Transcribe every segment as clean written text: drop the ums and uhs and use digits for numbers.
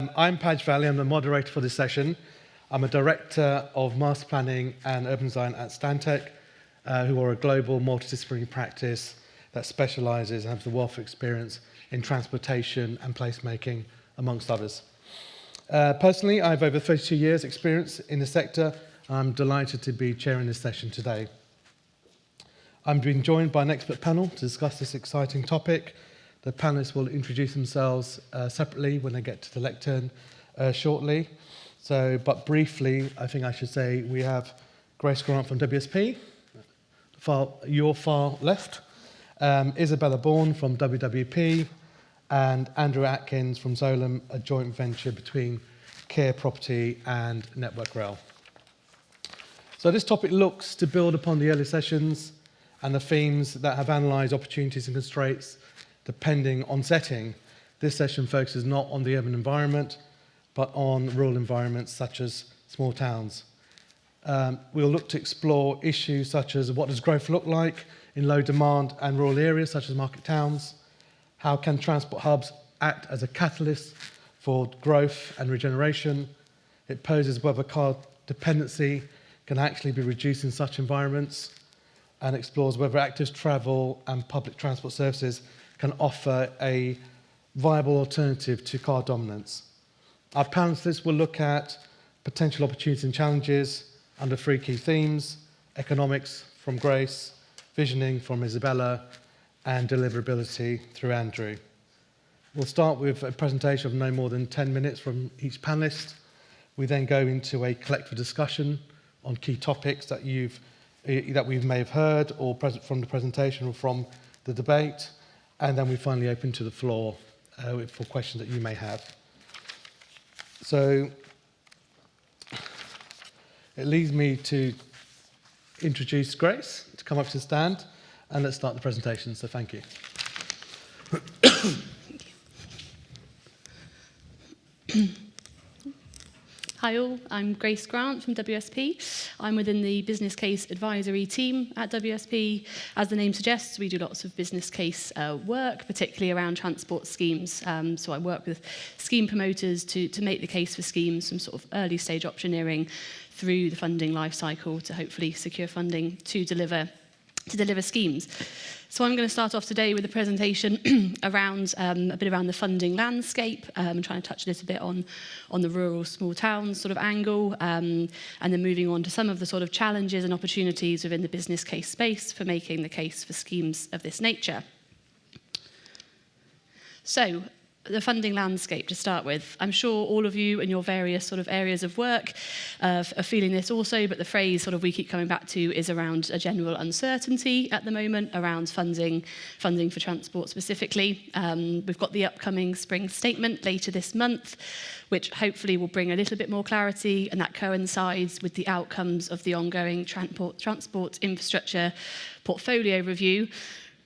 I'm Paj Valley, I'm the moderator for this session. I'm a director of Masterplanning and Urban Design at Stantec, who are a global multidisciplinary practice that specialises and has the wealth of experience in transportation and placemaking, amongst others. Personally, I have over 32 years' experience in the sector. I'm delighted to be chairing this session today. I'm being joined by an expert panel to discuss this exciting topic. The panelists will introduce themselves separately when they get to the lectern shortly. But briefly, I think I should say we have Grace Grant from WSP, your far left, Isabella Bhoan from WW+P, and Andrew Atkins from Solum, a joint venture between Kier Property and Network Rail. So this topic looks to build upon the earlier sessions and the themes that have analysed opportunities and constraints depending on setting. This session focuses not on the urban environment, but on rural environments such as small towns. We'll look to explore issues such as what does growth look like in low demand and rural areas such as market towns? How can transport hubs act as a catalyst for growth and regeneration? It poses whether car dependency can actually be reduced in such environments, and explores whether active travel and public transport services can offer a viable alternative to car dominance. Our panelists will look at potential opportunities and challenges under three key themes: economics from Grace, visioning from Isabella, and deliverability through Andrew. We'll start with a presentation of no more than 10 minutes from each panelist. We then go into a collective discussion on key topics that we may have heard or from the presentation or from the debate. And then we finally open to the floor for questions that you may have. So it leads me to introduce Grace to come up to the stand, and let's start the presentation. So thank you. Hi all, I'm Grace Grant from WSP. I'm within the business case advisory team at WSP. As the name suggests, we do lots of business case work, particularly around transport schemes. So I work with scheme promoters to make the case for schemes from sort of early stage optioneering through the funding life cycle to hopefully secure funding to deliver schemes. So I'm going to start off today with a presentation around a bit around the funding landscape, and trying to touch a little bit on the rural small towns sort of angle, and then moving on to some of the sort of challenges and opportunities within the business case space for making the case for schemes of this nature. So, the funding landscape to start with. I'm sure all of you in your various sort of areas of work are feeling this also, but the phrase sort of we keep coming back to is around a general uncertainty at the moment around funding for transport specifically. We've got the upcoming spring statement later this month, which hopefully will bring a little bit more clarity, and that coincides with the outcomes of the ongoing transport infrastructure portfolio review,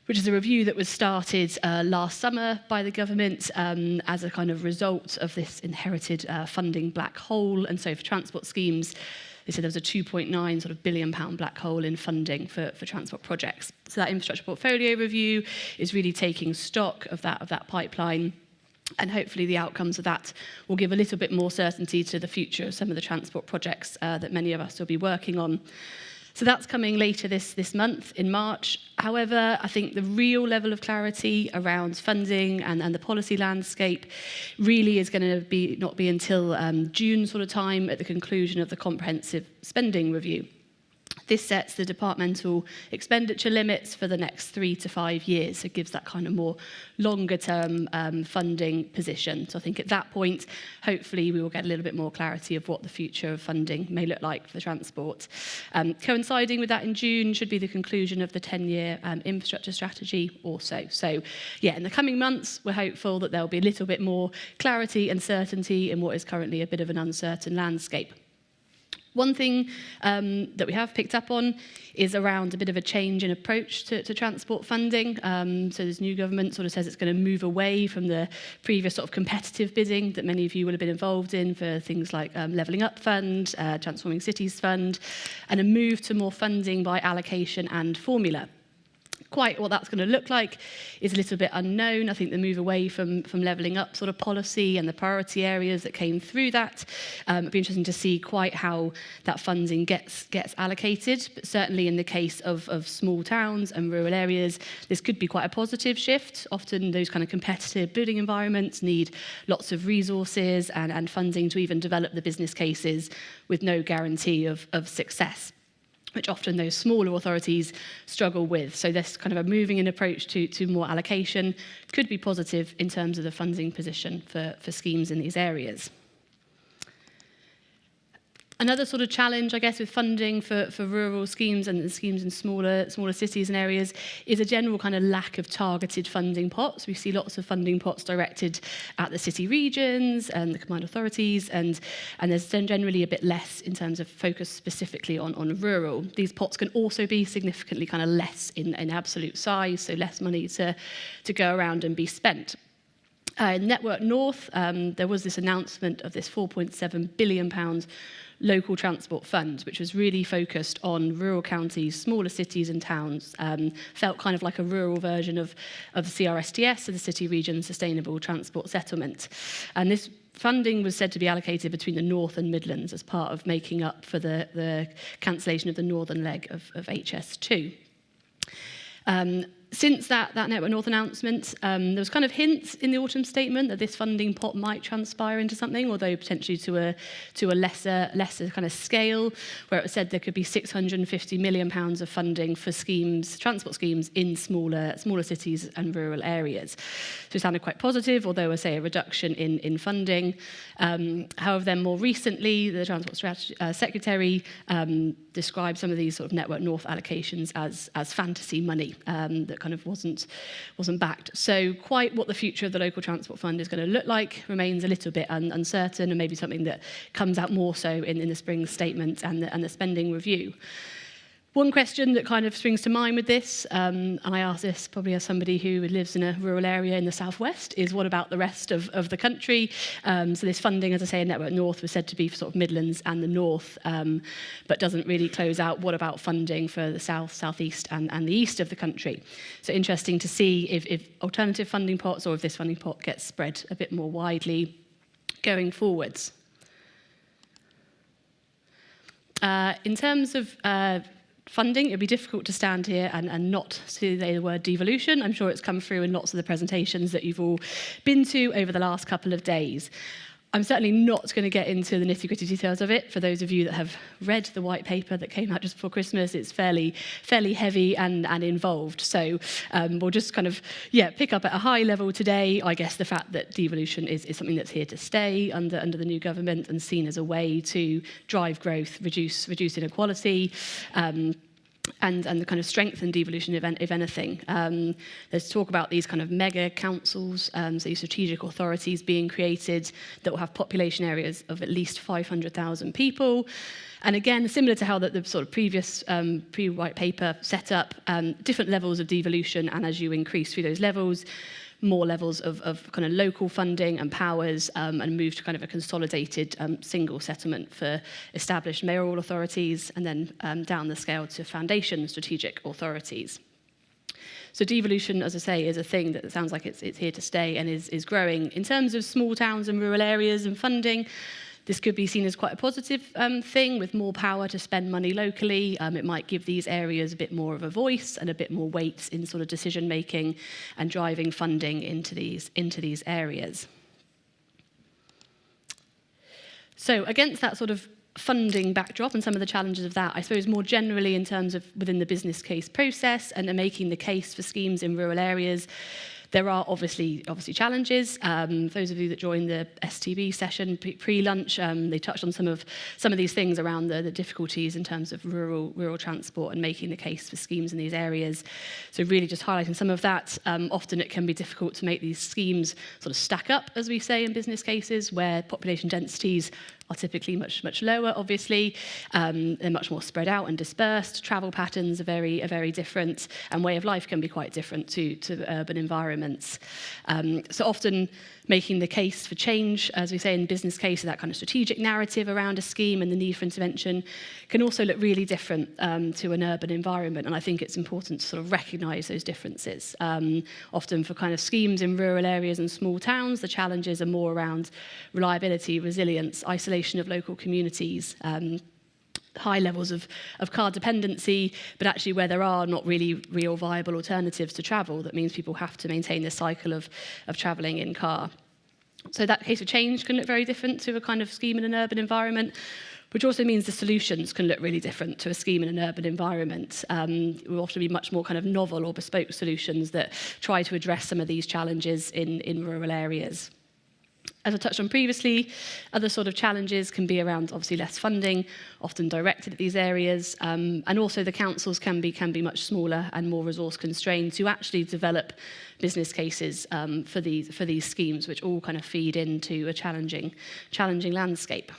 which is a review that was started last summer by the government as a kind of result of this inherited funding black hole. And so for transport schemes, they said there was a £2.9 sort of billion black hole in funding for transport projects. So that infrastructure portfolio review is really taking stock of that pipeline. And hopefully the outcomes of that will give a little bit more certainty to the future of some of the transport projects that many of us will be working on. So that's coming later this month, in March. However, I think the real level of clarity around funding and the policy landscape really is going to not be until June sort of time at the conclusion of the comprehensive spending review. This sets the departmental expenditure limits for the next 3 to 5 years. So it gives that kind of more longer-term funding position. So I think at that point, hopefully, we will get a little bit more clarity of what the future of funding may look like for transport. Coinciding with that in June should be the conclusion of the 10-year infrastructure strategy also. So yeah, in the coming months, we're hopeful that there'll be a little bit more clarity and certainty in what is currently a bit of an uncertain landscape. One thing that we have picked up on is around a bit of a change in approach to transport funding. So this new government sort of says it's going to move away from the previous sort of competitive bidding that many of you will have been involved in for things like Levelling Up Fund, Transforming Cities Fund, and a move to more funding by allocation and formula. Quite what that's going to look like is a little bit unknown. I think the move away from levelling up sort of policy and the priority areas that came through that. It'd be interesting to see quite how that funding gets allocated. But certainly in the case of small towns and rural areas, this could be quite a positive shift. Often those kind of competitive building environments need lots of resources and funding to even develop the business cases with no guarantee of success, which often those smaller authorities struggle with. So this kind of a moving in approach to more allocation could be positive in terms of the funding position for schemes in these areas. Another sort of challenge, I guess, with funding for rural schemes and schemes in smaller cities and areas is a general kind of lack of targeted funding pots. We see lots of funding pots directed at the city regions and the combined authorities, and there's generally a bit less in terms of focus specifically on rural. These pots can also be significantly kind of less in absolute size, so less money to go around and be spent. In Network North, there was this announcement of this £4.7 billion local transport fund, which was really focused on rural counties, smaller cities and towns, felt kind of like a rural version of the CRSTS, so the City Region Sustainable Transport Settlement. And this funding was said to be allocated between the North and Midlands as part of making up for the cancellation of the northern leg of HS2. Since that Network North announcement, there was kind of hints in the autumn statement that this funding pot might transpire into something, although potentially to a lesser kind of scale, where it was said there could be £650 million of funding for schemes, transport schemes in smaller cities and rural areas. So it sounded quite positive, although I say a reduction in funding. However, then more recently, the Transport Secretary described some of these sort of Network North allocations as fantasy money that kind of wasn't backed. So quite what the future of the local transport fund is going to look like remains a little bit uncertain, and maybe something that comes out more so in the spring statement and the spending review. One question that kind of springs to mind with this, and I ask this probably as somebody who lives in a rural area in the southwest, is what about the rest of the country? So this funding, as I say, in Network North was said to be for sort of Midlands and the North, but doesn't really close out what about funding for the south, southeast and the east of the country. So interesting to see if alternative funding pots or if this funding pot gets spread a bit more widely going forwards. In terms of funding, it'd be difficult to stand here and not say the word devolution. I'm sure it's come through in lots of the presentations that you've all been to over the last couple of days. I'm certainly not going to get into the nitty-gritty details of it. For those of you that have read the white paper that came out just before Christmas, it's fairly heavy and involved. So we'll just kind of, pick up at a high level today. I guess the fact that devolution is something that's here to stay under the new government and seen as a way to drive growth, reduce inequality, and the kind of strengthen devolution, if anything. There's talk about these kind of mega councils, so these strategic authorities being created that will have population areas of at least 500,000 people. And again, similar to how the sort of previous pre-white paper set up, different levels of devolution, and as you increase through those levels, more levels of kind of local funding and powers, and move to kind of a consolidated single settlement for established mayoral authorities, and then down the scale to foundation strategic authorities. So devolution, as I say, is a thing that sounds like it's here to stay and is growing. In terms of small towns and rural areas and funding, this could be seen as quite a positive thing, with more power to spend money locally. It might give these areas a bit more of a voice and a bit more weight in sort of decision making and driving funding into these areas. So against that sort of funding backdrop and some of the challenges of that, I suppose more generally in terms of within the business case process and making the case for schemes in rural areas, there are obviously challenges. Those of you that joined the STB session pre-lunch, they touched on some of these things around the difficulties in terms of rural transport and making the case for schemes in these areas. So really just highlighting some of that. Often it can be difficult to make these schemes sort of stack up, as we say in business cases, where population densities typically much lower, obviously. They're much more spread out and dispersed. Travel patterns are very different, and way of life can be quite different to urban environments. So often making the case for change, as we say in business case, that kind of strategic narrative around a scheme and the need for intervention can also look really different to an urban environment. And I think it's important to sort of recognise those differences. Often for kind of schemes in rural areas and small towns, the challenges are more around reliability, resilience, isolation of local communities, high levels of car dependency, but actually where there are not really real viable alternatives to travel, that means people have to maintain this cycle of travelling in car. So that case of change can look very different to a kind of scheme in an urban environment, which also means the solutions can look really different to a scheme in an urban environment. Will often be much more kind of novel or bespoke solutions that try to address some of these challenges in rural areas. As I touched on previously, other sort of challenges can be around obviously less funding, often directed at these areas, and also the councils can be much smaller and more resource constrained to actually develop business cases for these schemes, which all kind of feed into a challenging landscape.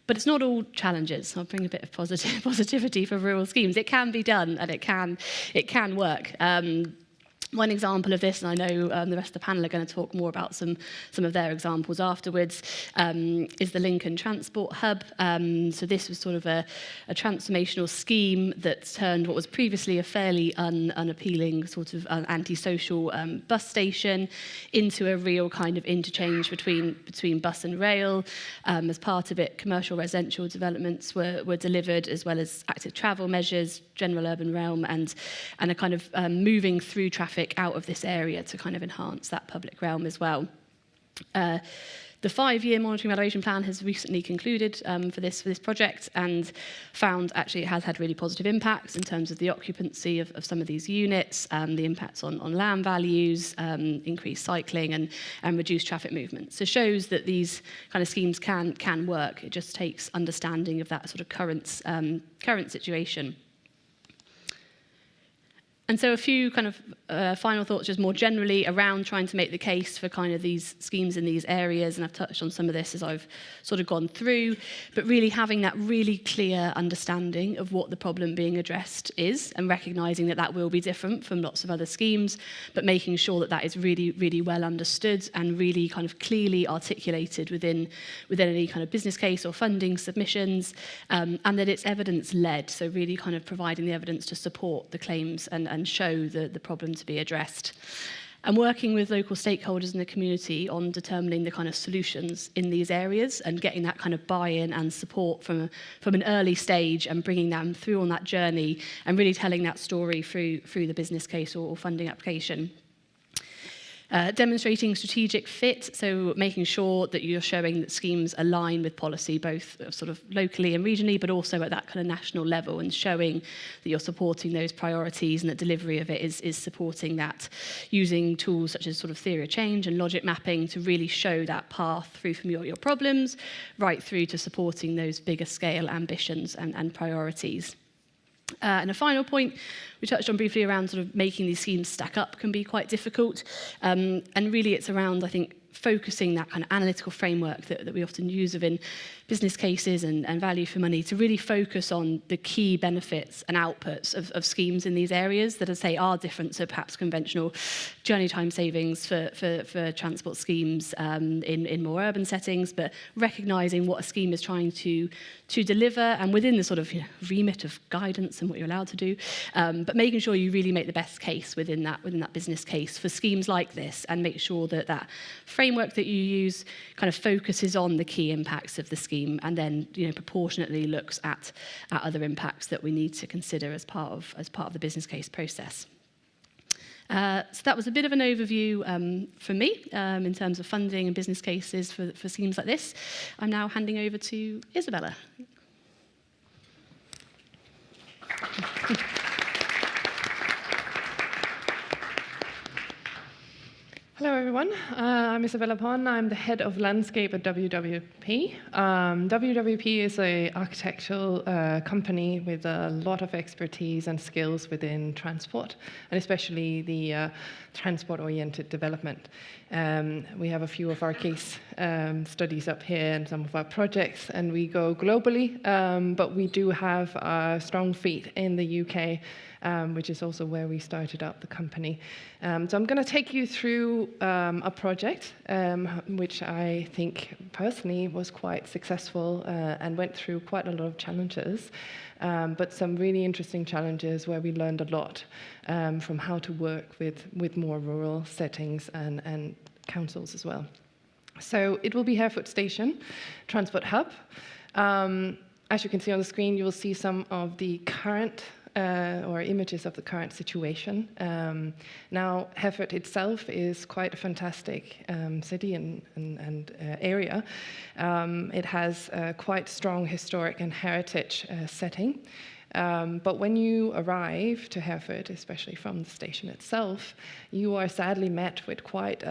But it's not all challenges. I'll bring a bit of positivity for rural schemes. It can be done, and it can work. One example of this, and I know the rest of the panel are going to talk more about some of their examples afterwards, is the Lincoln Transport Hub. So this was sort of a transformational scheme that turned what was previously a fairly unappealing sort of antisocial bus station into a real kind of interchange between bus and rail. As part of it, commercial residential developments were delivered, as well as active travel measures, general urban realm, and a kind of moving through traffic out of this area to kind of enhance that public realm as well. The 5-year monitoring evaluation plan has recently concluded for this project, and found actually it has had really positive impacts in terms of the occupancy of some of these units, the impacts on land values, increased cycling and reduced traffic movement. So shows that these kind of schemes can work. It just takes understanding of that sort of current situation. And so a few kind of final thoughts just more generally around trying to make the case for kind of these schemes in these areas, and I've touched on some of this as I've sort of gone through, but really having that really clear understanding of what the problem being addressed is, and recognising that that will be different from lots of other schemes, but making sure that that is really well understood and really kind of clearly articulated within any kind of business case or funding submissions, and that it's evidence-led, so really kind of providing the evidence to support the claims and show the problem to be addressed. And working with local stakeholders in the community on determining the kind of solutions in these areas and getting that kind of buy-in and support from an early stage, and bringing them through on that journey and really telling that story through the business case or funding application. Demonstrating strategic fit, so making sure that you're showing that schemes align with policy, both sort of locally and regionally, but also at that kind of national level, and showing that you're supporting those priorities and that delivery of it is supporting that, using tools such as sort of theory of change and logic mapping to really show that path through from your problems right through to supporting those bigger scale ambitions and priorities. And a final point we touched on briefly around sort of making these schemes stack up can be quite difficult. And really it's around, I think, focusing that kind of analytical framework that we often use within business cases and value for money to really focus on the key benefits and outputs of schemes in these areas that, as I say, are different to perhaps conventional journey time savings for transport schemes in more urban settings, but recognising what a scheme is trying to deliver, and within the sort of remit of guidance and what you're allowed to do, but making sure you really make the best case within that business case for schemes like this, and make sure that framework that you use kind of focuses on the key impacts of the scheme, and then proportionately looks at other impacts that we need to consider as part of the business case process. So that was a bit of an overview for me in terms of funding and business cases for schemes like this. I'm now handing over to Isabella. Hello, everyone. I'm Isabella Bhoan. I'm the head of landscape at WW+P. WW+P is an architectural company with a lot of expertise and skills within transport, and especially the transport-oriented development. We have a few of our case studies up here and some of our projects, and we go globally, but we do have strong feet in the UK, which is also where we started up the company. So I'm going to take you through a project which I think personally was quite successful and went through quite a lot of challenges, but some really interesting challenges where we learned a lot from how to work with more rural settings and councils as well. So it will be Harefoot Station, Transport Hub. As you can see on the screen, you will see some of the current or images of the current situation. Now, Harefoot itself is quite a fantastic city and area. It has a quite strong historic and heritage setting. But when you arrive to Harefoot, especially from the station itself, you are sadly met with quite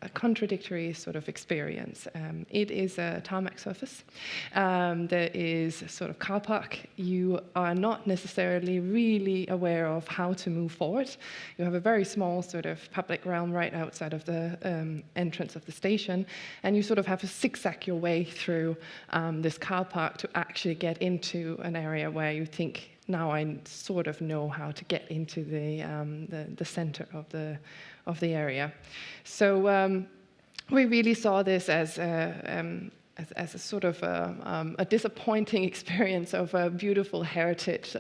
a contradictory sort of experience. It is a tarmac surface. There is a sort of car park. You are not necessarily really aware of how to move forward. You have a very small sort of public realm right outside of the entrance of the station, and you sort of have to zigzag your way through this car park to actually get into an area where you think, now I sort of know how to get into the center of the area. So we really saw this as a sort of a disappointing experience of a beautiful heritage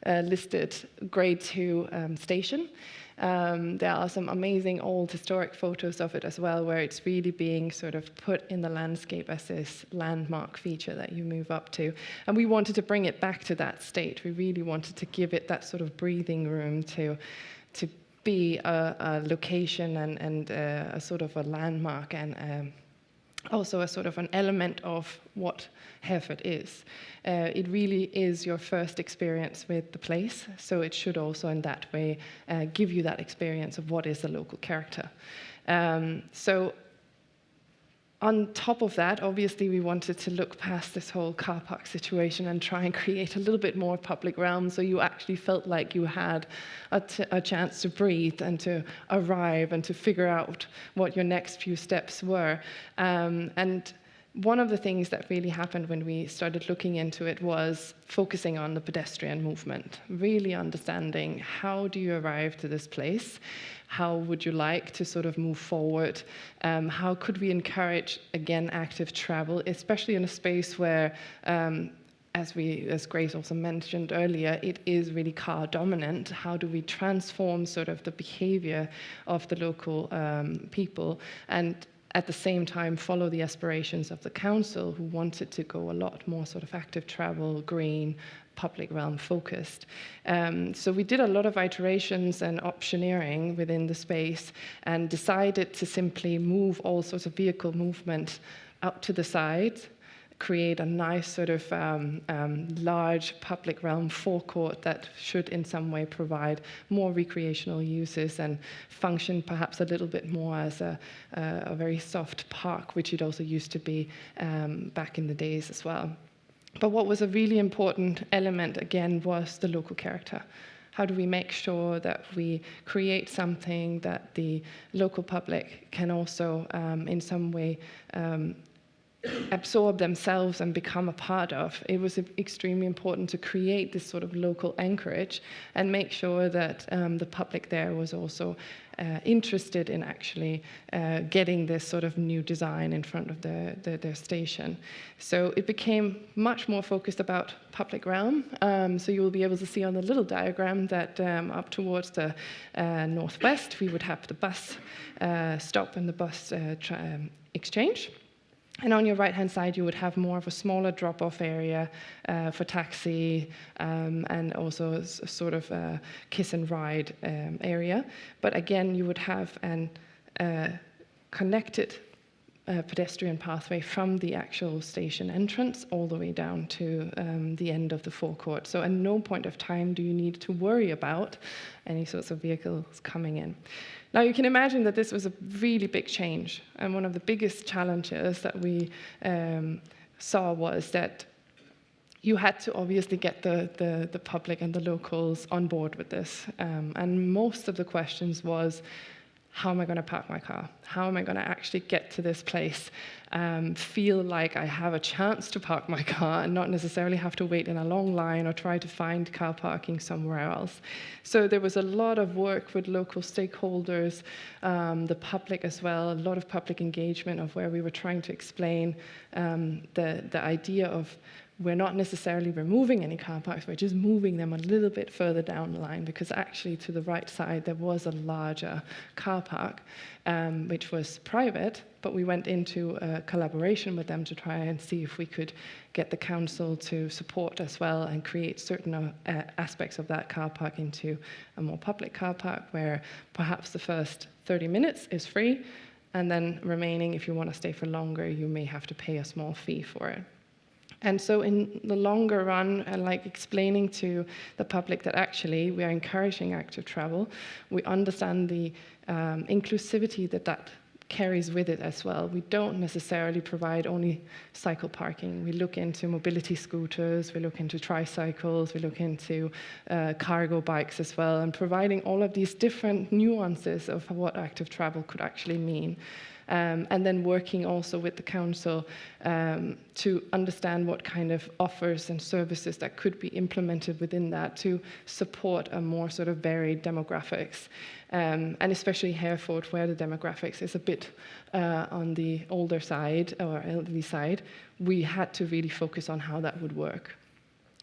listed Grade 2 station. There are some amazing old historic photos of it as well, where it's really being sort of put in the landscape as this landmark feature that you move up to. And we wanted to bring it back to that state. We really wanted to give it that sort of breathing room to be a location and a sort of a landmark and also a sort of an element of what Harefoot is. It really is your first experience with the place, so it should also in that way give you that experience of what is the local character. So on top of that, obviously we wanted to look past this whole car park situation and try and create a little bit more public realm, so you actually felt like you had a chance to breathe and to arrive and to figure out what your next few steps were. And one of the things that really happened when we started looking into it was focusing on the pedestrian movement, really understanding how do you arrive to this place, how would you like to sort of move forward, how could we encourage, again, active travel, especially in a space where, as Grace also mentioned earlier, it is really car dominant. How do we transform sort of the behavior of the local people and at the same time follow the aspirations of the council, who wanted to go a lot more sort of active travel, green, public realm focused. So we did a lot of iterations and optioneering within the space and decided to simply move all sorts of vehicle movement out to the side, create a nice sort of large public realm forecourt that should in some way provide more recreational uses and function perhaps a little bit more as a very soft park, which it also used to be back in the days as well. But what was a really important element, again, was the local character. How do we make sure that we create something that the local public can also in some way absorb themselves and become a part of? It was extremely important to create this sort of local anchorage and make sure that the public there was also interested in actually getting this sort of new design in front of their station. So it became much more focused about public realm. So you will be able to see on the little diagram that up towards the northwest, we would have the bus stop and the bus exchange. And on your right-hand side, you would have more of a smaller drop-off area for taxi and also a sort of a kiss and ride area. But again, you would have an connected pedestrian pathway from the actual station entrance all the way down to the end of the forecourt. So at no point of time do you need to worry about any sorts of vehicles coming in. Now you can imagine that this was a really big change, and one of the biggest challenges that we saw was that you had to obviously get the public and the locals on board with this. And most of the questions was, how am I going to park my car? How am I going to actually get to this place, feel like I have a chance to park my car and not necessarily have to wait in a long line or try to find car parking somewhere else? So there was a lot of work with local stakeholders, the public as well, a lot of public engagement of where we were trying to explain the idea of we're not necessarily removing any car parks, we're just moving them a little bit further down the line, because actually to the right side there was a larger car park, which was private, but we went into a collaboration with them to try and see if we could get the council to support as well and create certain aspects of that car park into a more public car park, where perhaps the first 30 minutes is free, and then remaining, if you want to stay for longer, you may have to pay a small fee for it. And so in the longer run, like explaining to the public that actually we are encouraging active travel, we understand the inclusivity that carries with it as well. We don't necessarily provide only cycle parking. We look into mobility scooters, we look into tricycles, we look into cargo bikes as well, and providing all of these different nuances of what active travel could actually mean. And then working also with the council to understand what kind of offers and services that could be implemented within that to support a more sort of varied demographics. And especially Hereford, where the demographics is a bit on the older side or elderly side, we had to really focus on how that would work.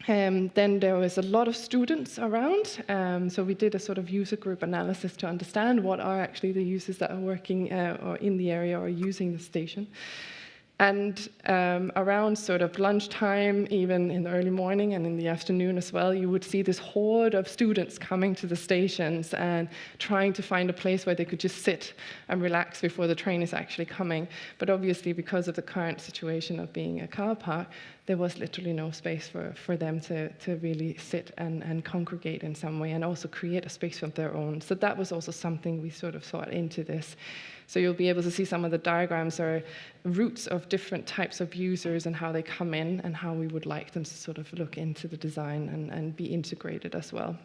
Then there was a lot of students around, so we did a sort of user group analysis to understand what are actually the users that are working or in the area or using the station. And around sort of lunchtime, even in the early morning and in the afternoon as well, you would see this horde of students coming to the stations and trying to find a place where they could just sit and relax before the train is actually coming. But obviously, because of the current situation of being a car park, there was literally no space for them to really sit and congregate in some way and also create a space of their own. So that was also something we sort of thought into this. So you'll be able to see some of the diagrams are routes of different types of users and how they come in and how we would like them to sort of look into the design and be integrated as well.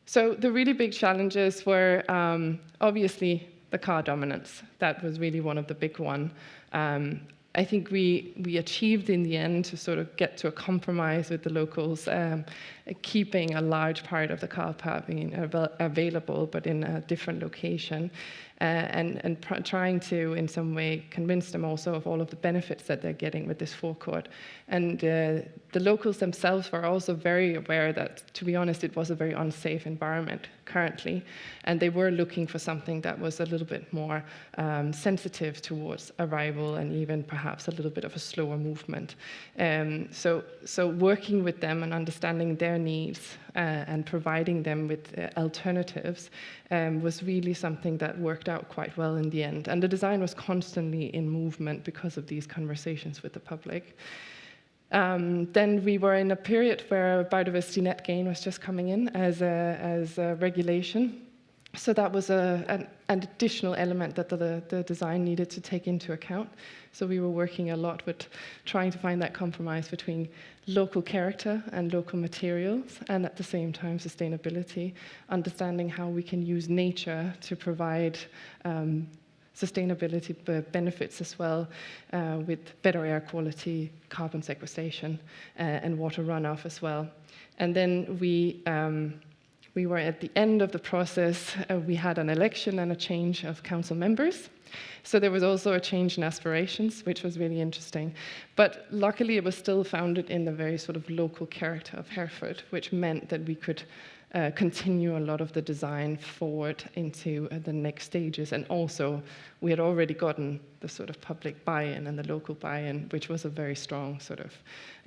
So the really big challenges were obviously the car dominance. That was really one of the big ones. I think we achieved in the end to sort of get to a compromise with the locals, keeping a large part of the car park being available, but in a different location, and trying to, in some way, convince them also of all of the benefits that they're getting with this forecourt. And the locals themselves were also very aware that, to be honest, it was a very unsafe environment currently, and they were looking for something that was a little bit more sensitive towards arrival and even perhaps a little bit of a slower movement. So working with them and understanding their needs and providing them with alternatives was really something that worked out quite well in the end. And the design was constantly in movement because of these conversations with the public. Then we were in a period where biodiversity net gain was just coming in as a regulation. So that was an additional element that the design needed to take into account. So we were working a lot with trying to find that compromise between local character and local materials, and at the same time sustainability, understanding how we can use nature to provide sustainability benefits as well, with better air quality, carbon sequestration, and water runoff as well. And then we were at the end of the process. We had an election and a change of council members. So there was also a change in aspirations, which was really interesting. But luckily, it was still founded in the very sort of local character of Hereford, which meant that we could continue a lot of the design forward into the next stages. And also, we had already gotten the sort of public buy-in and the local buy-in, which was a very strong sort of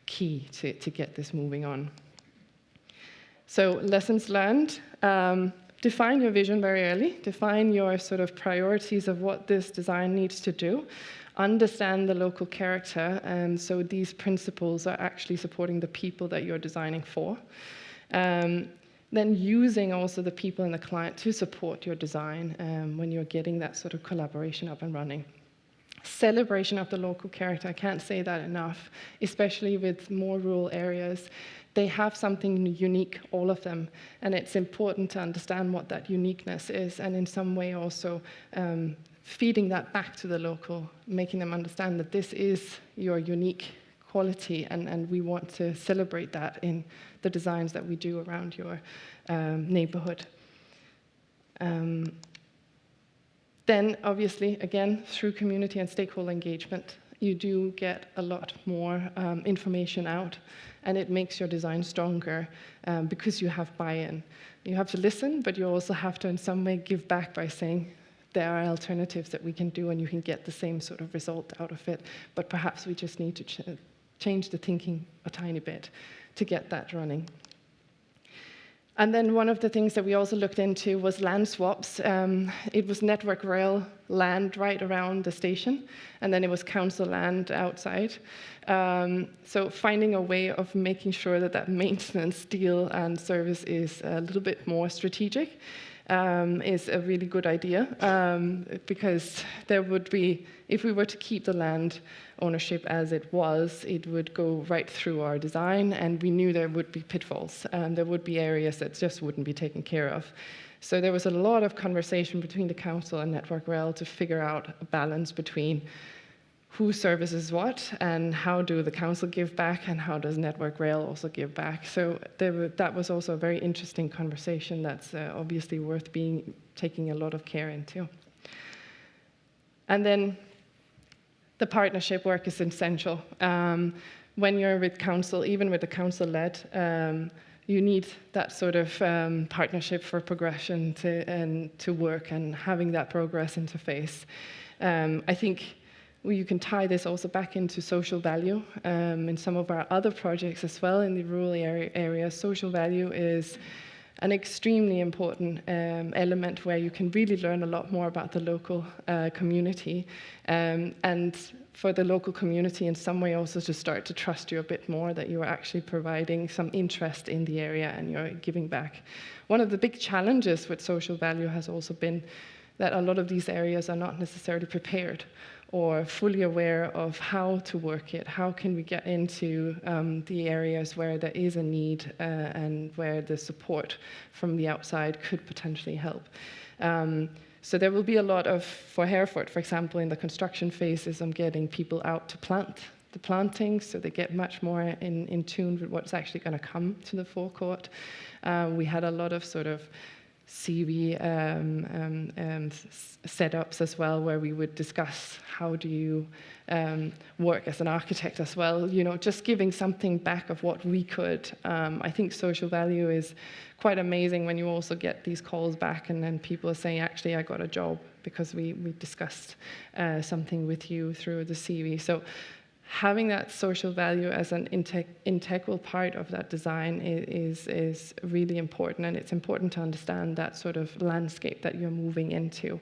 key to get this moving on. So lessons learned. define your vision very early, define your sort of priorities of what this design needs to do, understand the local character, and so these principles are actually supporting the people that you're designing for. Then using also the people and the client to support your design when you're getting that sort of collaboration up and running. Celebration of the local character, I can't say that enough, especially with more rural areas. They have something unique, all of them, and it's important to understand what that uniqueness is, and in some way also feeding that back to the local, making them understand that this is your unique quality, and we want to celebrate that in the designs that we do around your neighborhood. Then, obviously, again, through community and stakeholder engagement, you do get a lot more information out, and it makes your design stronger because you have buy-in. You have to listen, but you also have to in some way give back by saying, there are alternatives that we can do and you can get the same sort of result out of it, but perhaps we just need to change the thinking a tiny bit to get that running. And then one of the things that we also looked into was land swaps. It was Network Rail land right around the station, and then it was council land outside. So finding a way of making sure that that maintenance deal and service is a little bit more strategic is a really good idea, because there would be, if we were to keep the land ownership as it would go right through our design, and we knew there would be pitfalls. There would be areas that just wouldn't be taken care of. So there was a lot of conversation between the council and Network Rail to figure out a balance between who services what, and how do the council give back, and how does Network Rail also give back. So that was also a very interesting conversation that's obviously worth taking a lot of care into. And then the partnership work is essential. When you're with council, even with the council-led, you need that sort of partnership for progression to work, and having that progress interface. I think you can tie this also back into social value. In some of our other projects as well in the rural area, social value is an extremely important element where you can really learn a lot more about the local community, and for the local community in some way also to start to trust you a bit more, that you are actually providing some interest in the area and you're giving back. One of the big challenges with social value has also been that a lot of these areas are not necessarily prepared or fully aware of how to work it. How can we get into the areas where there is a need and where the support from the outside could potentially help? So there will be a lot of, for Hereford, for example, in the construction phases, I'm getting people out to plant the plantings, so they get much more in tune with what's actually going to come to the forecourt. We had a lot of sort of CV setups as well, where we would discuss how do you work as an architect as well, just giving something back of what we could. I think social value is quite amazing when you also get these calls back and then people are saying, actually, I got a job because we discussed something with you through the CV. So having that social value as an integral part of that design is really important, and it's important to understand that sort of landscape that you're moving into.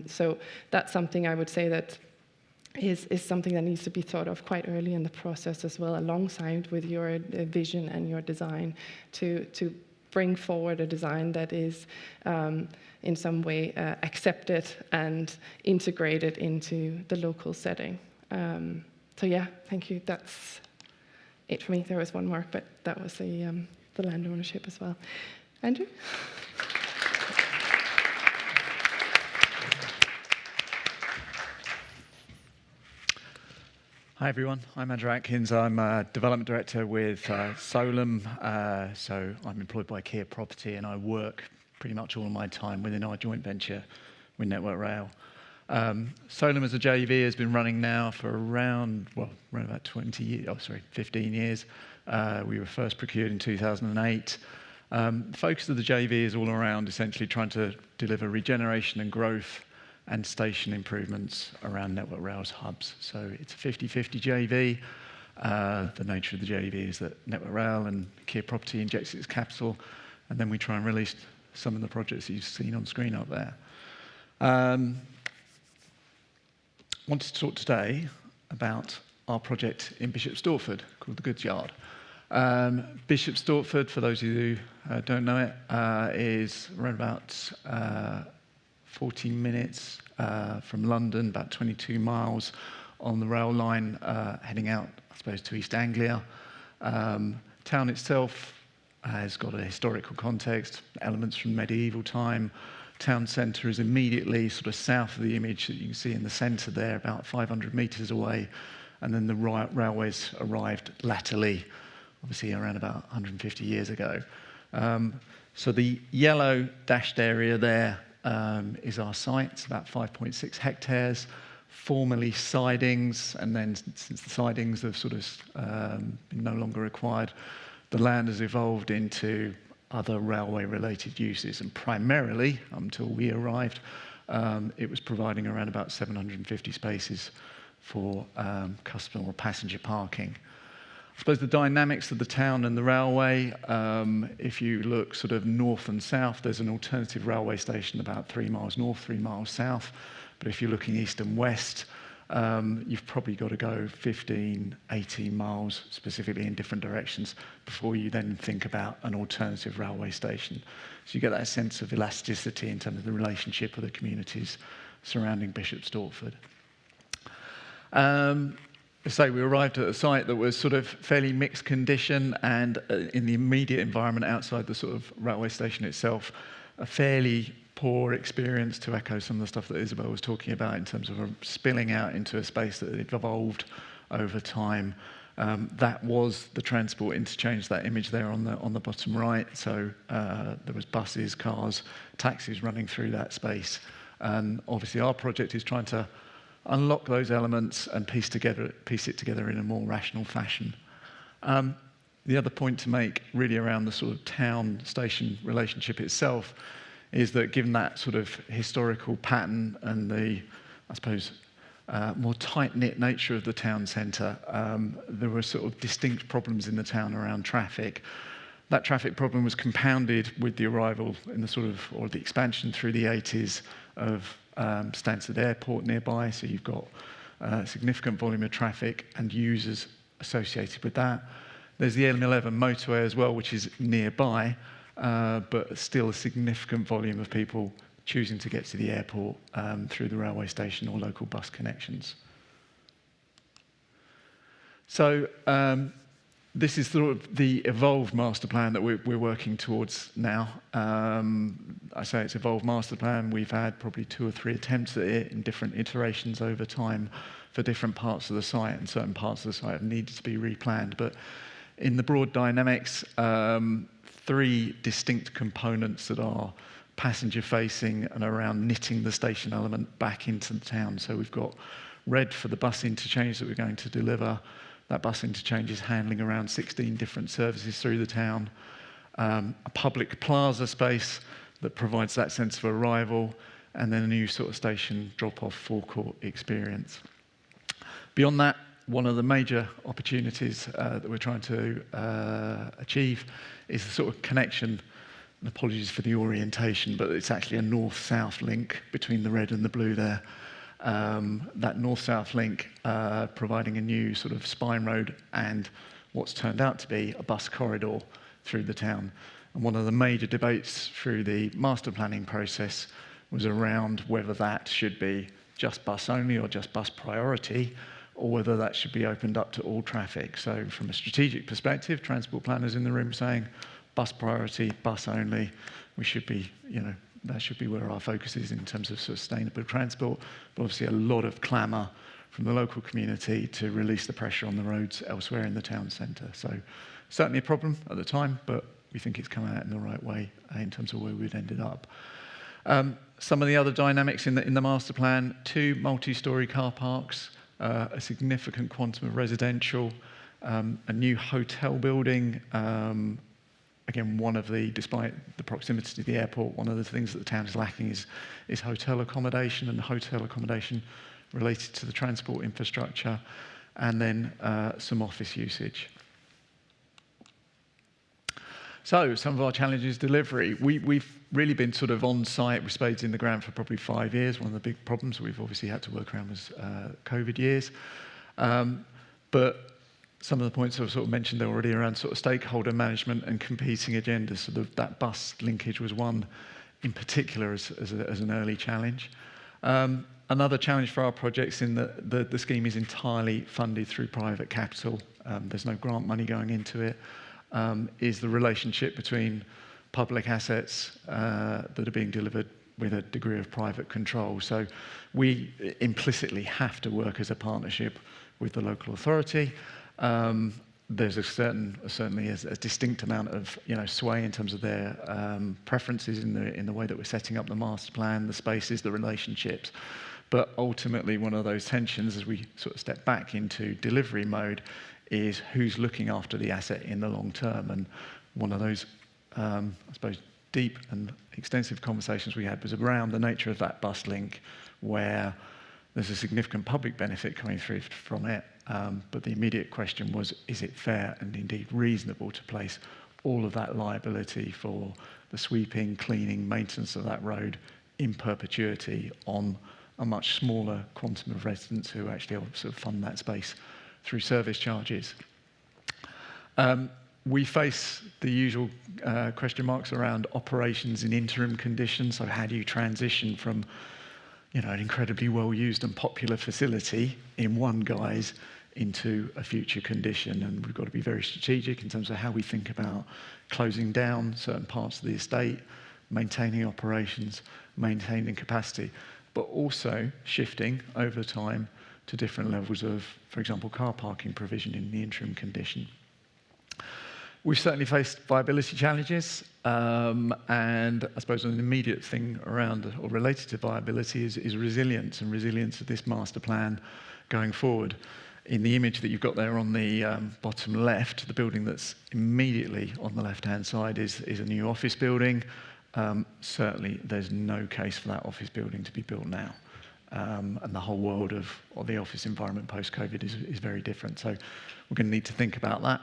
So that's something I would say that is something that needs to be thought of quite early in the process as well, alongside with your vision and your design, to bring forward a design that is in some way accepted and integrated into the local setting. So yeah, thank you. That's it for me. There was one more, but that was the land ownership as well. Andrew? Hi everyone, I'm Andrew Atkins. I'm a development director with Solum. So I'm employed by Kier Property, and I work pretty much all of my time within our joint venture with Network Rail. Solum as a JV has been running now for around about 15 years. We were first procured in 2008. The focus of the JV is all around essentially trying to deliver regeneration and growth and station improvements around Network Rail's hubs. So it's a 50-50 JV. The nature of the JV is that Network Rail and Kier Property injects its capital, and then we try and release some of the projects that you've seen on screen up there. Wanted to talk today about our project in Bishop Stortford called the Goods Yard. Bishop Stortford, for those of you who don't know it, is around about 40 minutes from London, about 22 miles on the rail line heading out, I suppose, to East Anglia. Town itself has got a historical context, elements from medieval time. Town centre is immediately sort of south of the image that you can see in the centre there, about 500 metres away, and then the railways arrived latterly, obviously around about 150 years ago. So the yellow dashed area there is our site. It's about 5.6 hectares, formerly sidings, and then since the sidings have sort of been no longer required, the land has evolved into other railway-related uses, and primarily, until we arrived, it was providing around about 750 spaces for customer or passenger parking. I suppose the dynamics of the town and the railway, if you look sort of north and south, there's an alternative railway station about 3 miles north, 3 miles south. But if you're looking east and west, you've probably got to go 15, 18 miles specifically in different directions before you then think about an alternative railway station. So you get that sense of elasticity in terms of the relationship of the communities surrounding Bishop Stortford. So we arrived at a site that was sort of fairly mixed condition, and in the immediate environment outside the sort of railway station itself, a fairly poor experience, to echo some of the stuff that Isabel was talking about in terms of spilling out into a space that had evolved over time. That was the transport interchange, that image there on the bottom right. So there was buses, cars, taxis running through that space. And obviously our project is trying to unlock those elements and piece it together in a more rational fashion. The other point to make really around the sort of town-station relationship itself is that given that sort of historical pattern and the, I suppose, more tight-knit nature of the town centre, there were sort of distinct problems in the town around traffic. That traffic problem was compounded with the arrival in the sort of, or the expansion through the 80s of Stansted Airport nearby, so you've got a significant volume of traffic and users associated with that. There's the M11 motorway as well, which is nearby, but still a significant volume of people choosing to get to the airport through the railway station or local bus connections. So this is sort of the evolved master plan that we're working towards now. I say it's evolved master plan. We've had probably 2 or 3 attempts at it in different iterations over time for different parts of the site, and certain parts of the site have needed to be replanned. But in the broad dynamics, 3 distinct components that are passenger-facing and around knitting the station element back into the town. So we've got red for the bus interchange that we're going to deliver. That bus interchange is handling around 16 different services through the town. A public plaza space that provides that sense of arrival, and then a new sort of station drop-off forecourt experience. Beyond that, one of the major opportunities that we're trying to achieve is the sort of connection, and apologies for the orientation, but it's actually a north-south link between the red and the blue there. That north-south link providing a new sort of spine road and what's turned out to be a bus corridor through the town. And one of the major debates through the master planning process was around whether that should be just bus only or just bus priority, or whether that should be opened up to all traffic. So from a strategic perspective, transport planners in the room saying bus priority, bus only, we should be, that should be where our focus is in terms of sustainable transport. But obviously a lot of clamour from the local community to release the pressure on the roads elsewhere in the town centre. So certainly a problem at the time, but we think it's come out in the right way in terms of where we've ended up. Some of the other dynamics in the master plan: 2 multi-storey car parks, a significant quantum of residential, a new hotel building. Again, despite the proximity to the airport, one of the things that the town is lacking is hotel accommodation, and hotel accommodation related to the transport infrastructure, and then some office usage. So some of our challenges, delivery. We've really been sort of on site with spades in the ground for probably 5 years. One of the big problems we've obviously had to work around was COVID years. But some of the points I've sort of mentioned already around sort of stakeholder management and competing agendas, sort of that bus linkage was one in particular as an early challenge. Another challenge for our projects in that the scheme is entirely funded through private capital. There's no grant money going into it. Is the relationship between public assets that are being delivered with a degree of private control. So we implicitly have to work as a partnership with the local authority. There's certainly a distinct amount of sway in terms of their preferences in the way that we're setting up the master plan, the spaces, the relationships. But ultimately, one of those tensions as we sort of step back into delivery mode is who's looking after the asset in the long term. And one of those, I suppose, deep and extensive conversations we had was around the nature of that bus link, where there's a significant public benefit coming through from it. But the immediate question was, is it fair and indeed reasonable to place all of that liability for the sweeping, cleaning, maintenance of that road in perpetuity on a much smaller quantum of residents who actually sort of fund that space through service charges? We face the usual question marks around operations in interim conditions. So how do you transition from an incredibly well-used and popular facility in one guise into a future condition? And we've got to be very strategic in terms of how we think about closing down certain parts of the estate, maintaining operations, maintaining capacity, but also shifting over time to different levels of, for example, car parking provision in the interim condition. We've certainly faced viability challenges, and I suppose an immediate thing around or related to viability is resilience and resilience of this master plan going forward. In the image that you've got there on the bottom left, the building that's immediately on the left-hand side is a new office building. Certainly, there's no case for that office building to be built now. And the whole world of the office environment post-COVID is very different. So we're going to need to think about that.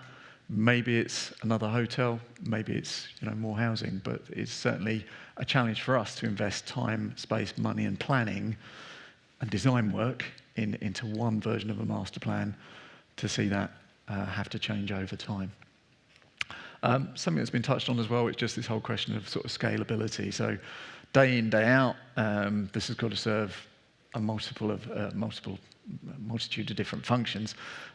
Maybe it's another hotel, maybe it's more housing, but it's certainly a challenge for us to invest time, space, money and planning and design work into one version of a master plan to see that have to change over time. Something that's been touched on as well is just this whole question of sort of scalability. So day in, day out, this has got to serve a multitude of different functions.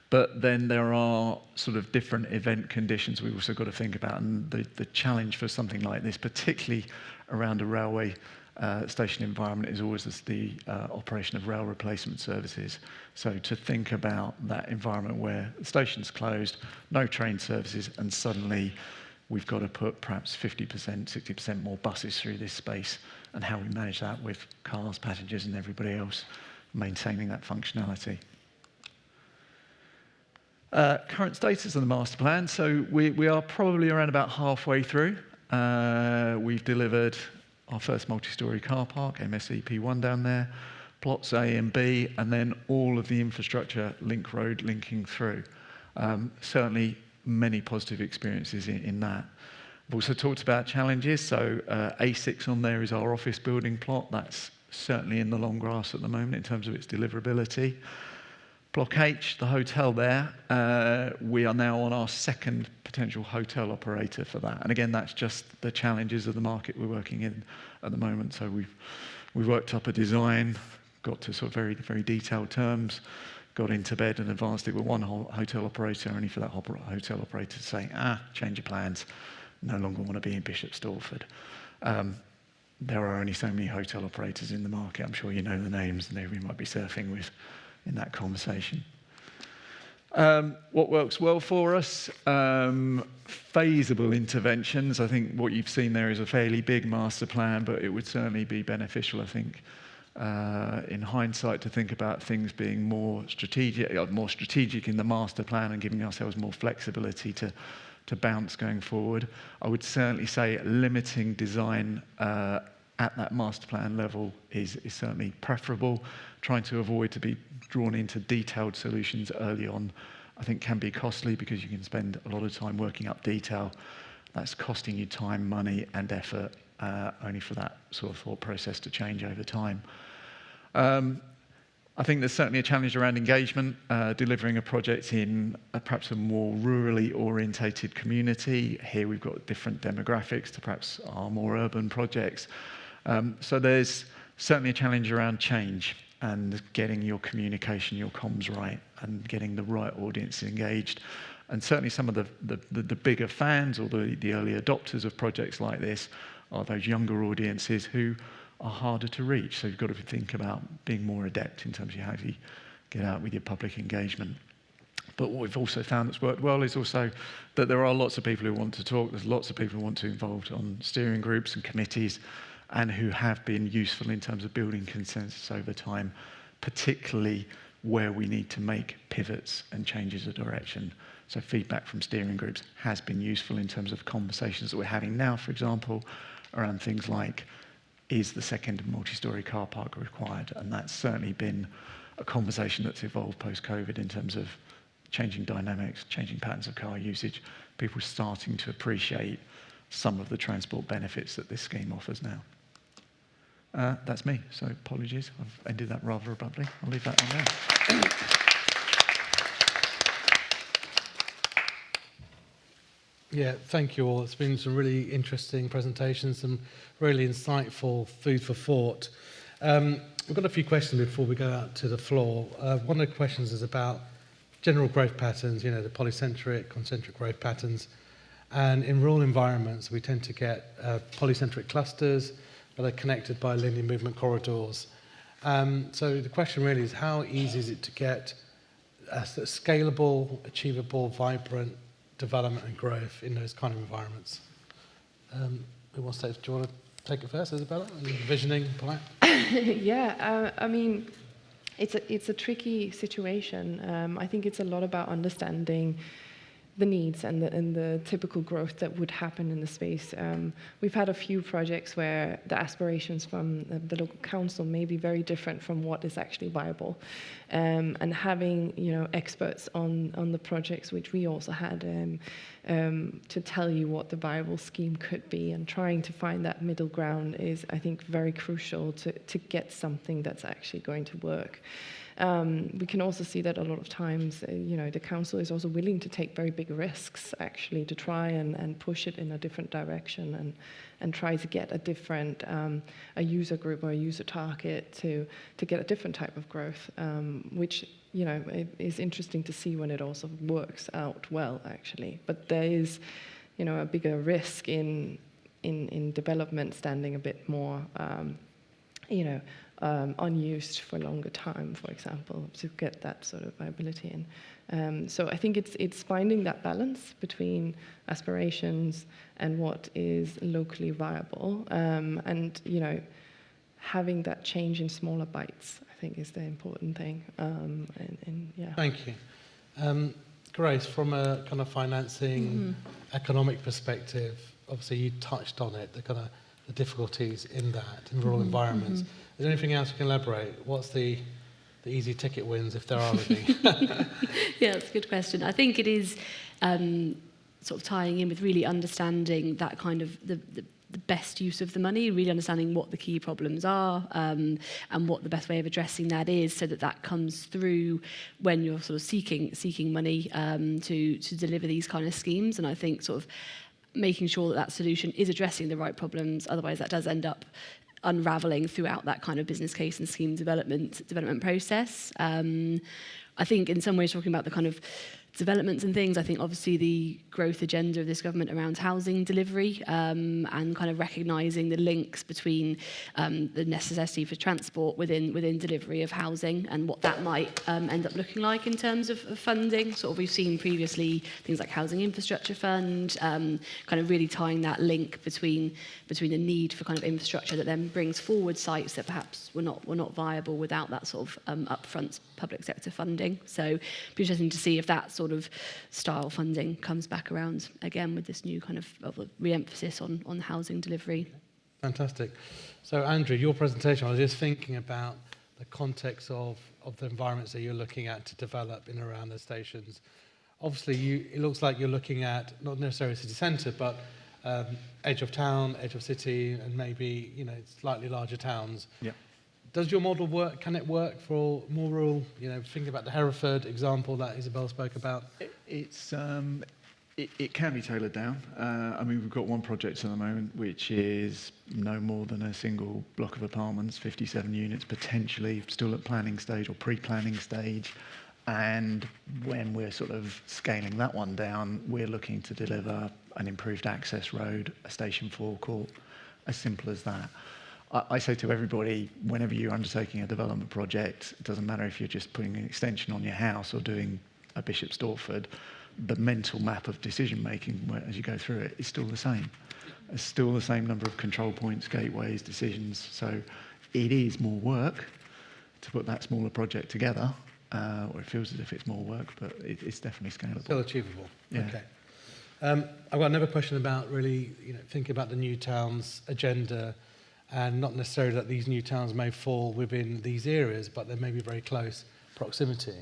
But then there are sort of different event conditions we've also got to think about. And the challenge for something like this, particularly around a railway station environment, is always the operation of rail replacement services. So to think about that environment where the station's closed, no train services, and suddenly we've got to put perhaps 50%, 60% more buses through this space, and how we manage that with cars, passengers, and everybody else maintaining that functionality. Current status of the master plan. So we are probably around about halfway through. We've delivered our first multi-storey car park, MSEP1 down there, plots A and B, and then all of the infrastructure link road linking through. Certainly many positive experiences in that. We've also talked about challenges. So A6 on there is our office building plot. That's certainly in the long grass at the moment in terms of its deliverability. Block H, the hotel there, we are now on our second potential hotel operator for that. And again, that's just the challenges of the market we're working in at the moment. So we've worked up a design, got to sort of very, very detailed terms, got into bed and advanced it with one hotel operator, only for that hotel operator to say, change your plans, no longer want to be in Bishop Stortford. There are only so many hotel operators in the market. I'm sure you know the names and who we might be surfing with in that conversation. What works well for us? Phasable interventions. I think what you've seen there is a fairly big master plan, but it would certainly be beneficial, I think, in hindsight, to think about things being more strategic in the master plan and giving ourselves more flexibility to bounce going forward. I would certainly say limiting design at that master plan level is certainly preferable. Trying to avoid to be drawn into detailed solutions early on, I think, can be costly because you can spend a lot of time working up detail that's costing you time, money, and effort, only for that sort of thought process to change over time. I think there's certainly a challenge around engagement, delivering a project in perhaps a more rurally orientated community. Here we've got different demographics to perhaps our more urban projects. So there's certainly a challenge around change and getting your communication, your comms right, and getting the right audience engaged. And certainly some of the bigger fans or the early adopters of projects like this are those younger audiences who are harder to reach. So you've got to think about being more adept in terms of how you get out with your public engagement. But what we've also found that's worked well is also that there are lots of people who want to talk. There's lots of people who want to be involved on steering groups and committees and who have been useful in terms of building consensus over time, particularly where we need to make pivots and changes of direction. So feedback from steering groups has been useful in terms of conversations that we're having now, for example, around things like, is the second multi-storey car park required? And that's certainly been a conversation that's evolved post-COVID in terms of changing dynamics, changing patterns of car usage, people starting to appreciate some of the transport benefits that this scheme offers now. That's me, so apologies. I've ended that rather abruptly. I'll leave that on there. Yeah, thank you all. It's been some really interesting presentations, some really insightful food for thought. We've got a few questions before we go out to the floor. One of the questions is about general growth patterns, you know, the polycentric, concentric growth patterns. And in rural environments, we tend to get polycentric clusters that are connected by linear movement corridors. So the question really is, how easy is it to get a scalable, achievable, vibrant development and growth in those kind of environments? Who wants to take, do you want to take it first, Isabella? Envisioning plan? Yeah, I mean, it's a tricky situation. I think it's a lot about understanding the needs and the typical growth that would happen in the space. We've had a few projects where the aspirations from the local council may be very different from what is actually viable. And having, you know, experts on the projects, which we also had, to tell you what the viable scheme could be, and trying to find that middle ground is, I think, very crucial to get something that's actually going to work. We can also see that a lot of times, you know, the council is also willing to take very big risks, actually, to try and push it in a different direction and try to get a different a user group or a user target to get a different type of growth, which, you know, it is interesting to see when it also works out well, actually. But there is, you know, a bigger risk in development standing a bit more, you know, unused for a longer time, for example, to get that sort of viability in. So I think it's finding that balance between aspirations and what is locally viable, and, you know, having that change in smaller bites, I think, is the important thing. And yeah. Thank you. Grace, from a kind of financing, economic perspective, obviously you touched on it, the kind of the difficulties in that, in rural environments. Is there anything else you can elaborate? What's the easy ticket wins, if there are any? Yeah, that's a good question. I think it is sort of tying in with really understanding that kind of the best use of the money, really understanding what the key problems are, and what the best way of addressing that is, so that comes through when you're sort of seeking money to deliver these kind of schemes. And I think sort of making sure that solution is addressing the right problems, otherwise that does end up unraveling throughout that kind of business case and scheme development process. I think in some ways, talking about the kind of developments and things, I think obviously the growth agenda of this government around housing delivery, and kind of recognising the links between the necessity for transport within delivery of housing and what that might end up looking like in terms of funding. Sort of we've seen previously things like Housing Infrastructure Fund, kind of really tying that link between the need for kind of infrastructure that then brings forward sites that perhaps were not viable without that sort of upfront public sector funding. So it'd be interesting to see if that sort of style funding comes back around again with this new kind of re-emphasis on housing delivery. Fantastic. So Andrew, your presentation, I was just thinking about the context of the environments that you're looking at to develop in and around the stations. obviously it looks like you're looking at not necessarily city centre, but edge of town, edge of city, and maybe slightly larger towns. Yeah. Does your model work? Can it work for more rural? Thinking about the Hereford example that Isabel spoke about. It can be tailored down. I mean, we've got one project at the moment which is no more than a single block of apartments, 57 units, potentially still at planning stage or pre-planning stage. And when we're sort of scaling that one down, we're looking to deliver an improved access road, a station forecourt, as simple as that. I say to everybody, whenever you're undertaking a development project, it doesn't matter if you're just putting an extension on your house or doing a Bishop Stortford, the mental map of decision making as you go through it is still the same. It's still the same number of control points, gateways, decisions. So it is more work to put that smaller project together, or it feels as if it's more work, but it's definitely scalable. Still achievable. Yeah. Okay. I've got another question about really, thinking about the new towns agenda, and not necessarily that these new towns may fall within these areas, but they may be very close proximity.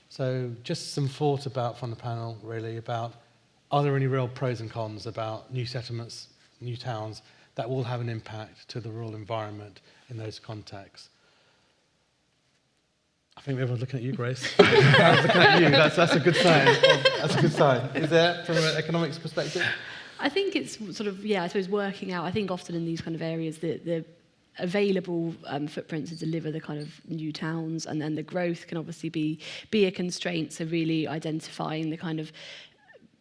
So just some thought about from the panel, really, about are there any real pros and cons about new settlements, new towns, that will have an impact to the rural environment in those contexts? I think everyone's looking at you, Grace. I was looking at you. That's a good sign. That's a good sign. Is there, from an economics perspective? I think it's sort of, I suppose working out, I think often in these kind of areas, the available footprint to deliver the kind of new towns, and then the growth can obviously be a constraint, so really identifying the kind of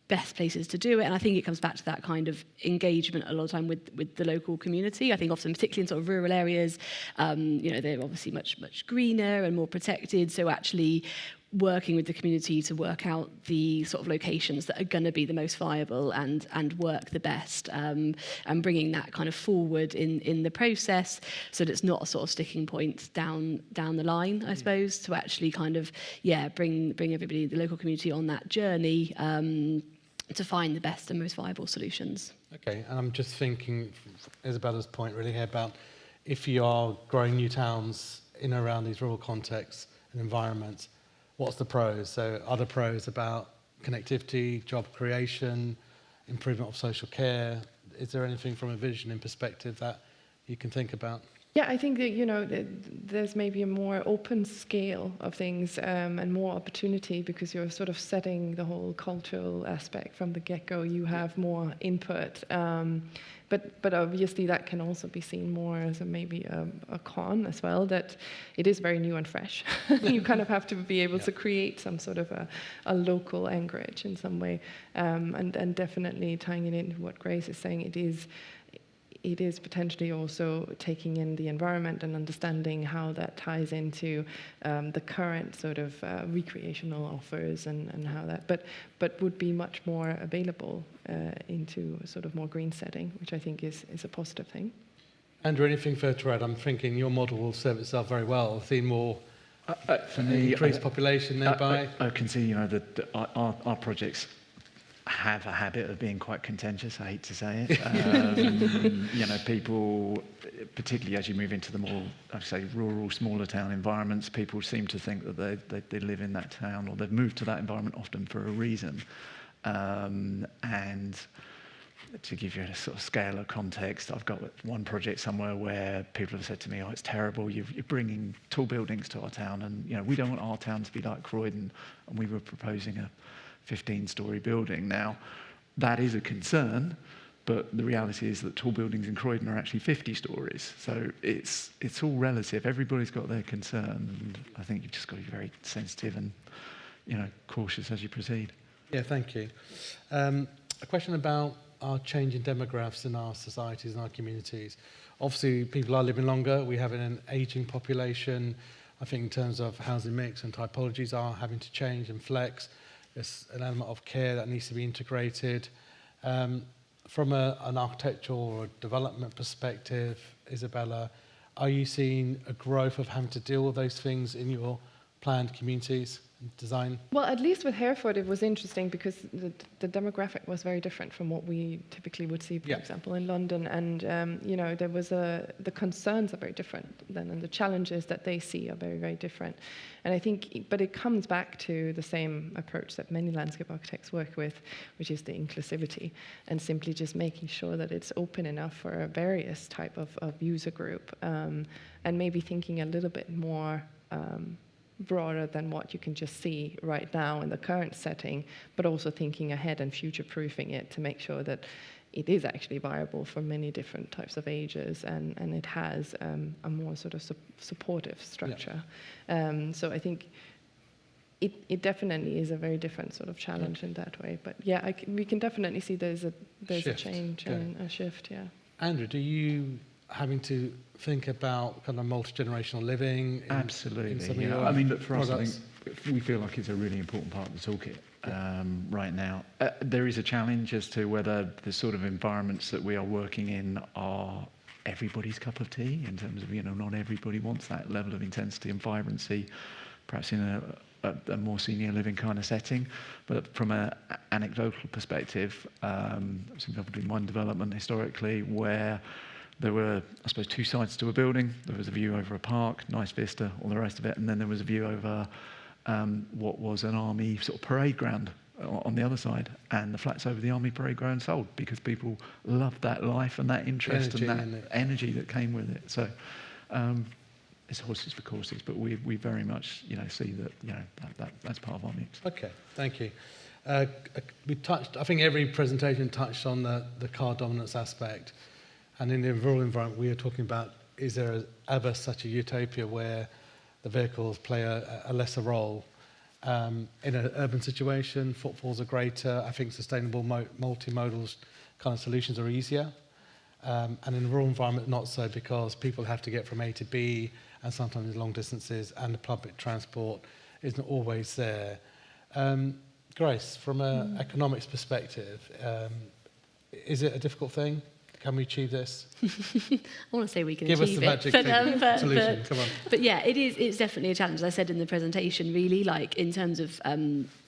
best places to do it. And I think it comes back to that kind of engagement a lot of time with the local community. I think often, particularly in sort of rural areas, they're obviously much greener and more protected, so actually working with the community to work out the sort of locations that are going to be the most viable and work the best, and bringing that kind of forward in the process, so that it's not a sort of sticking point down the line, I suppose, to actually kind of bring everybody, the local community, on that journey to find the best and most viable solutions. Okay, and I'm just thinking, Isabella's point really here, about if you are growing new towns in and around these rural contexts and environments, what's the pros? So are the pros about connectivity, job creation, improvement of social care? Is there anything from a vision and perspective that you can think about? Yeah, I think that, there's maybe a more open scale of things, and more opportunity, because you're sort of setting the whole cultural aspect from the get-go. You have more input. But obviously that can also be seen more as maybe a con as well, that it is very new and fresh. You kind of have to be able to create some sort of a local anchorage in some way. And definitely tying it into what Grace is saying, it is potentially also taking in the environment and understanding how that ties into the current sort of recreational offers, and how that, but would be much more available into a sort of more green setting, which I think is a positive thing. Andrew, anything further to add? I'm thinking your model will serve itself very well. See more For me, increased population nearby. I can see, that our projects have a habit of being quite contentious. I hate to say it. People, particularly as you move into the more, I'd say, rural, smaller town environments, people seem to think that they live in that town, or they've moved to that environment often for a reason. And to give you a sort of scale of context, I've got one project somewhere where people have said to me, "Oh, it's terrible. You're bringing tall buildings to our town, and we don't want our town to be like Croydon." And we were proposing a 15-storey building. Now, that is a concern, but the reality is that tall buildings in Croydon are actually 50 stories. So it's all relative. Everybody's got their concern, and I think you've just got to be very sensitive and cautious as you proceed. Yeah, thank you. A question about our changing demographics in our societies and our communities. Obviously, people are living longer. We have an ageing population. I think in terms of housing mix and typologies are having to change and flex. There's an element of care that needs to be integrated. From an architectural or development perspective, Isabella, are you seeing a growth of having to deal with those things in your planned communities? design? Well, at least with Hereford, it was interesting because the demographic was very different from what we typically would see, for example, in London. And, there was the concerns are very different then, and the challenges that they see are very, very different. And I think, but it comes back to the same approach that many landscape architects work with, which is the inclusivity, and simply just making sure that it's open enough for a various type of user group, and maybe thinking a little bit more broader than what you can just see right now in the current setting, but also thinking ahead and future-proofing it to make sure that it is actually viable for many different types of ages, and it has a more sort of supportive structure. So I think it definitely is a very different sort of challenge in that way. But yeah, we can definitely see there's a change and a shift. Yeah. Andrew, do you having to think about kind of multi-generational living? Absolutely. In some of your I mean, look, for us, I products? think we feel like it's a really important part of the toolkit right now. There is a challenge as to whether the sort of environments that we are working in are everybody's cup of tea, in terms of, not everybody wants that level of intensity and vibrancy, perhaps in a more senior living kind of setting. But from an anecdotal perspective, I was involved in one development historically where there were, I suppose, two sides to a building. There was a view over a park, nice vista, all the rest of it, and then there was a view over what was an army sort of parade ground on the other side, and the flats over the army parade ground sold because people loved that life and that interest and that energy that came with it. So it's horses for courses, but we very much see that that's part of our mix. Okay, thank you. We touched, I think every presentation touched on the car dominance aspect. And in the rural environment, we are talking about, is there ever such a utopia where the vehicles play a lesser role? In an urban situation, footfalls are greater. I think sustainable multimodal kind of solutions are easier. And in a rural environment, not so, because people have to get from A to B, and sometimes long distances, and the public transport isn't always there. Grace, from an economics perspective, is it a difficult thing? Can we achieve this? I want to say we can Give achieve us the it. magic solution. Come on. But yeah, it's definitely a challenge. As I said in the presentation, really, like in terms of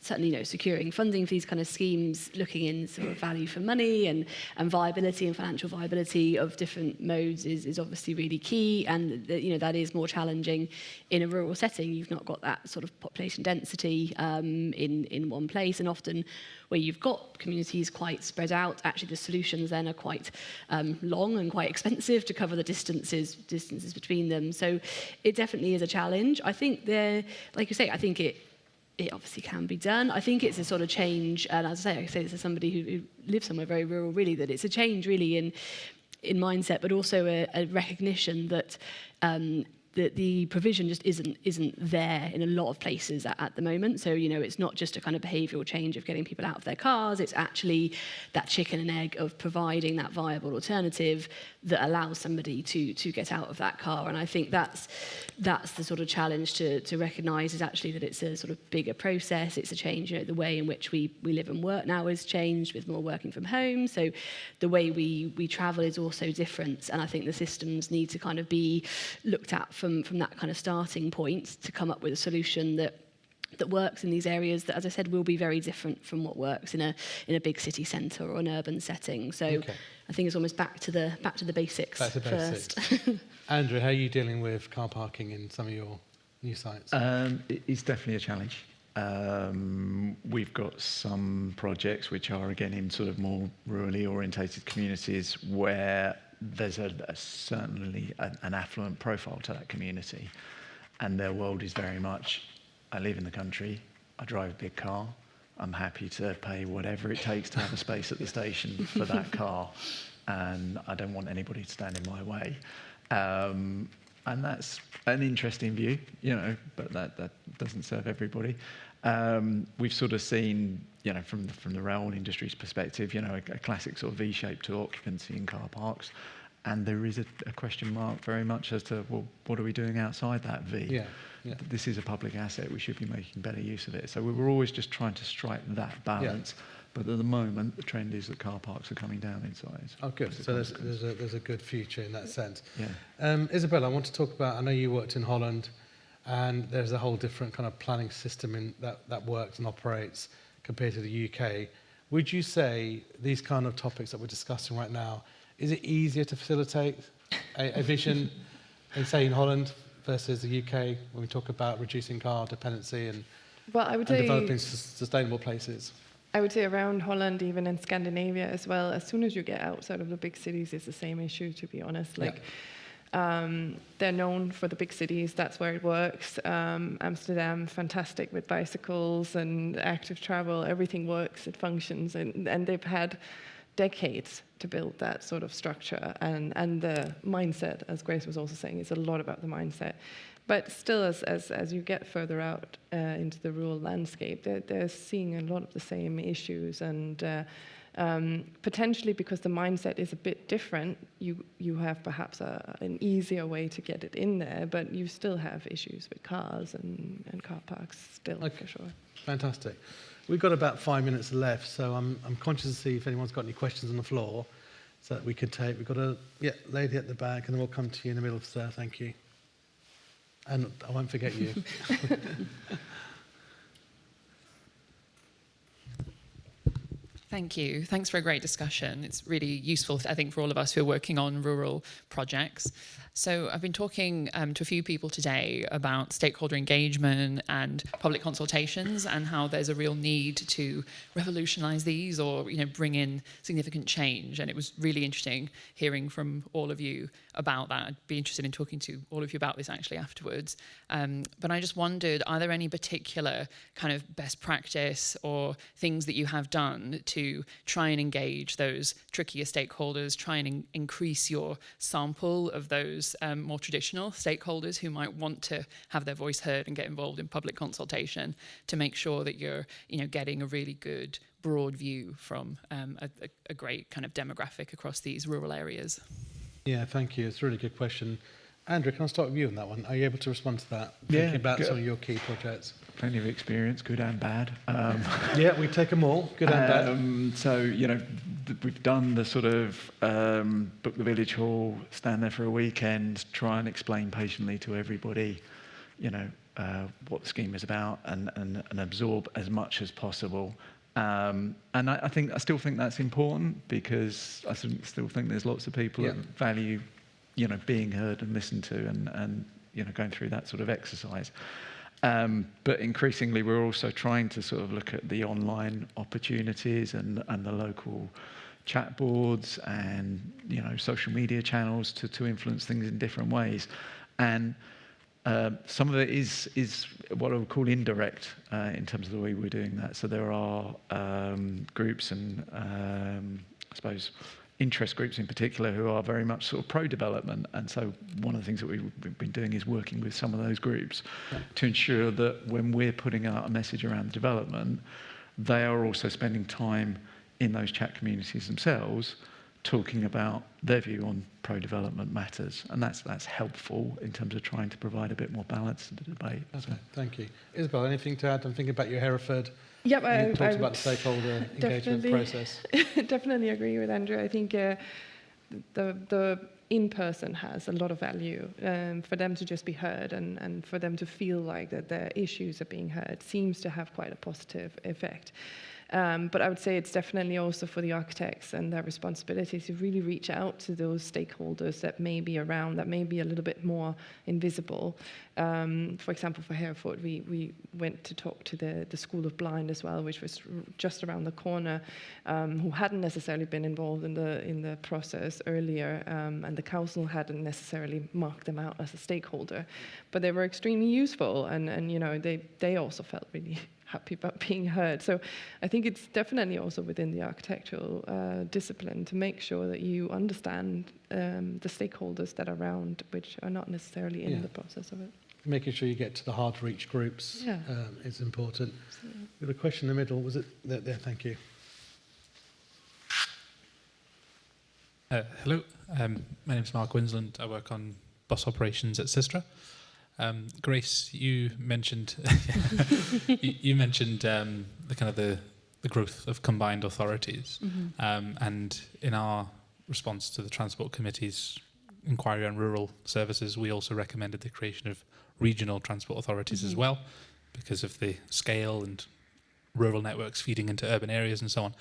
certainly securing funding for these kind of schemes, looking in sort of value for money and viability and financial viability of different modes is obviously really key, and that is more challenging in a rural setting. You've not got that sort of population density in one place, and often where you've got communities quite spread out, actually the solutions then are quite long and quite expensive to cover the distances between them. So it definitely is a challenge. I think like you say, I think it obviously can be done. I think it's a sort of change, and as I say this as somebody who lives somewhere very rural, really, that it's a change really in mindset, but also a recognition that the provision just isn't there in a lot of places at the moment. So, it's not just a kind of behavioural change of getting people out of their cars, it's actually that chicken and egg of providing that viable alternative that allows somebody to get out of that car. And I think that's the sort of challenge to recognise, is actually that it's a sort of bigger process. It's a change, the way in which we live and work now has changed with more working from home. So the way we travel is also different. And I think the systems need to kind of be looked at from that kind of starting point to come up with a solution that works in these areas that, as I said, will be very different from what works in a big city centre or an urban setting. So I think it's almost back to the basics. Back to first. basics. Andrew, how are you dealing with car parking in some of your new sites? It's definitely a challenge. We've got some projects which are, again, in sort of more rurally orientated communities where there's certainly an affluent profile to that community, and their world is very much, I live in the country, I drive a big car, I'm happy to pay whatever it takes to have a space at the station for that car, and I don't want anybody to stand in my way. And that's an interesting view, but that doesn't serve everybody. We've sort of seen, from the rail industry's perspective, a classic sort of V-shape to occupancy in car parks, and there is a question mark very much as to, well, what are we doing outside that V? Yeah. This is a public asset, we should be making better use of it. So we were always just trying to strike that balance. Yeah. But at the moment, the trend is that car parks are coming down in size. Oh, good. So there's a good future in that sense. Yeah. Isabella, I want to talk about, I know you worked in Holland, and there's a whole different kind of planning system that works and operates compared to the UK. Would you say these kind of topics that we're discussing right now, is it easier to facilitate a vision in Holland versus the UK when we talk about reducing car dependency and developing sustainable places? I would say around Holland, even in Scandinavia as well, as soon as you get outside of the big cities, it's the same issue, to be honest. They're known for the big cities, that's where it works. Amsterdam, fantastic with bicycles and active travel, everything works, it functions, and they've had decades to build that sort of structure, and the mindset, as Grace was also saying, is a lot about the mindset. But still, as you get further out into the rural landscape, they're seeing a lot of the same issues, and potentially because the mindset is a bit different, you have perhaps an easier way to get it in there, but you still have issues with cars and car parks still, for sure. Fantastic. We've got about 5 minutes left, so I'm conscious to see if anyone's got any questions on the floor so that we could take. We've got a lady at the back, and then we'll come to you in the middle, sir. Thank you. And I won't forget you. Thank you. Thanks for a great discussion. It's really useful, I think, for all of us who are working on rural projects. So I've been talking to a few people today about stakeholder engagement and public consultations and how there's a real need to revolutionize these or bring in significant change. And it was really interesting hearing from all of you about that. I'd be interested in talking to all of you about this actually afterwards. But I just wondered, are there any particular kind of best practice or things that you have done to try and engage those trickier stakeholders, try and increase your sample of those more traditional stakeholders who might want to have their voice heard and get involved in public consultation, to make sure that you're getting a really good broad view from a great kind of demographic across these rural areas? Yeah, thank you. It's a really good question. Andrew, can I start with you on that one? Are you able to respond to that? Thinking about some of your key projects. Plenty of experience, good and bad. Yeah, we take them all, good and bad. So, we've done the sort of book the village hall, stand there for a weekend, try and explain patiently to everybody, what the scheme is about and absorb as much as possible. And I still think that's important, because I still think there's lots of people that value, being heard and listened to, and going through that sort of exercise. But increasingly, we're also trying to sort of look at the online opportunities and the local chat boards and social media channels to influence things in different ways. And some of it is what I would call indirect in terms of the way we're doing that. So there are groups and I suppose interest groups in particular who are very much sort of pro-development. And so one of the things that we've been doing is working with some of those groups to ensure that when we're putting out a message around development, they are also spending time in those chat communities themselves talking about their view on pro-development matters. And that's helpful in terms of trying to provide a bit more balance to the debate. Okay, thank you. Isabel, anything to add? I'm thinking about your Hereford. Yep, you talked about the stakeholder engagement process. Definitely agree with Andrew. I think the in-person has a lot of value for them to just be heard and for them to feel like that their issues are being heard seems to have quite a positive effect. But I would say it's definitely also for the architects and their responsibility to really reach out to those stakeholders that may be around, that may be a little bit more invisible. For example, for Hereford, we went to talk to the School of Blind as well, which was just around the corner, who hadn't necessarily been involved in the process earlier, and the council hadn't necessarily marked them out as a stakeholder, but they were extremely useful, and they also felt really happy about being heard. So I think it's definitely also within the architectural discipline to make sure that you understand the stakeholders that are around, which are not necessarily in the process of it. Making sure you get to the hard-to-reach groups is important. We've got a question in the middle. Was it there? Thank you. Hello, my name is Mark Winsland. I work on bus operations at Sistra. Grace, you mentioned you mentioned the kind of the growth of combined authorities, and in our response to the Transport Committee's inquiry on rural services, we also recommended the creation of regional transport authorities as well, because of the scale and rural networks feeding into urban areas and so on.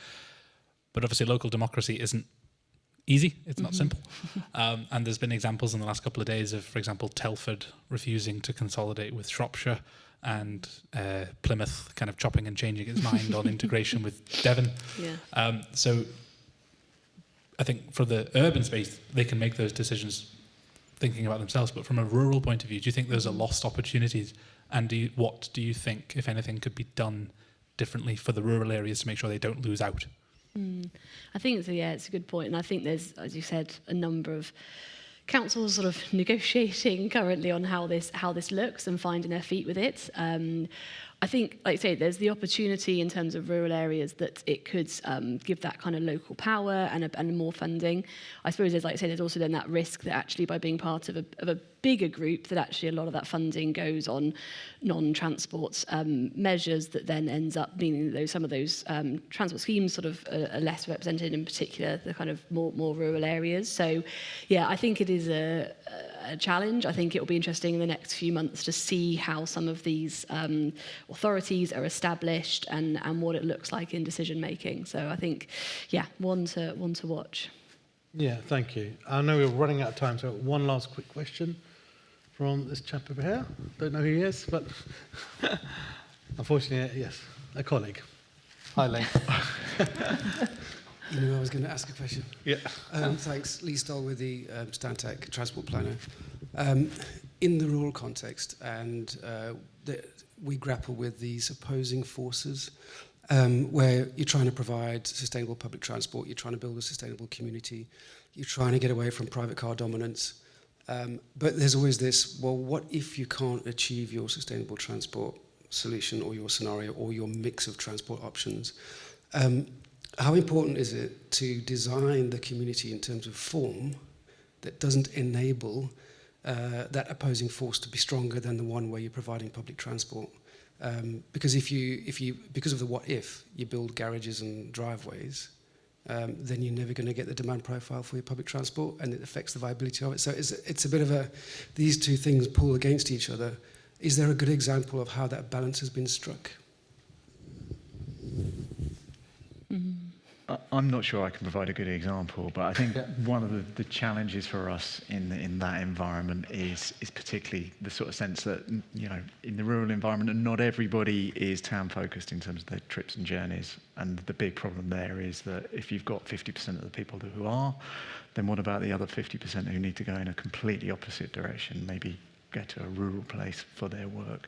But obviously local democracy isn't easy, it's not simple. And there's been examples in the last couple of days of, for example, Telford refusing to consolidate with Shropshire, and Plymouth kind of chopping and changing its mind on integration with Devon. Yeah. So I think for the urban space, they can make those decisions thinking about themselves. But from a rural point of view, do you think those are lost opportunities? And what do you think, if anything, could be done differently for the rural areas to make sure they don't lose out? I think so, yeah, it's a good point. And I think there's, as you said, a number of councils sort of negotiating currently on how this looks and finding their feet with it. I think, like I say, there's the opportunity in terms of rural areas that it could give that kind of local power and more funding. I suppose, as like I say, there's also then that risk that actually by being part of a bigger group, that actually a lot of that funding goes on non-transport measures that then ends up meaning that some of those transport schemes sort of are less represented, in particular the kind of more rural areas. So, yeah, I think it is a challenge. I think it will be interesting in the next few months to see how some of these authorities are established and what it looks like in decision making. So I think, yeah, one to watch. Yeah, thank you. I know we're running out of time, so one last quick question from this chap over here. Don't know who he is, but unfortunately, yes, a colleague. Hi, Lee. You knew I was going to ask a question. Yeah. Thanks. Lee Stoll with the Stantec Transport Planner. In the rural context, and we grapple with these opposing forces where you're trying to provide sustainable public transport, you're trying to build a sustainable community, you're trying to get away from private car dominance. But there's always this, well, what if you can't achieve your sustainable transport solution or your scenario or your mix of transport options? How important is it to design the community in terms of form that doesn't enable that opposing force to be stronger than the one where you're providing public transport? Because if you because of the what if, you build garages and driveways, then you're never going to get the demand profile for your public transport, and it affects the viability of it. So it's a bit of these two things pull against each other. Is there a good example of how that balance has been struck? I'm not sure I can provide a good example, but I think one of the challenges for us in that environment is particularly the sort of sense that, you know, in the rural environment, not everybody is town focused in terms of their trips and journeys. And the big problem there is that if you've got 50% of the people who are, then what about the other 50% who need to go in a completely opposite direction, maybe get to a rural place for their work?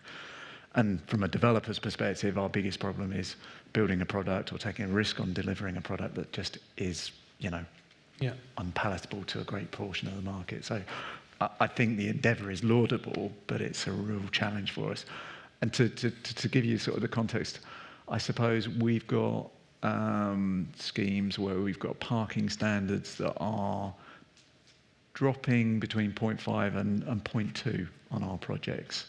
And from a developer's perspective, our biggest problem is building a product or taking a risk on delivering a product that just is, you know, unpalatable to a great portion of the market. So I think the endeavour is laudable, but it's a real challenge for us. And to give you sort of the context, I suppose we've got schemes where we've got parking standards that are dropping between 0.5 and 0.2 on our projects.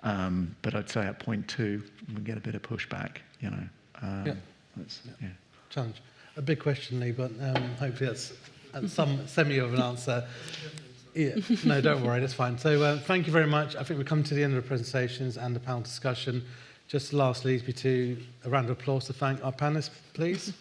But I'd say at 0.2, we get a bit of pushback, you know. Challenge. A big question, Lee, but hopefully that's some semi of an answer. Yeah. No, don't worry, that's fine. So thank you very much. I think we've come to the end of the presentations and the panel discussion. Just lastly, leads me to a round of applause to thank our panelists, please.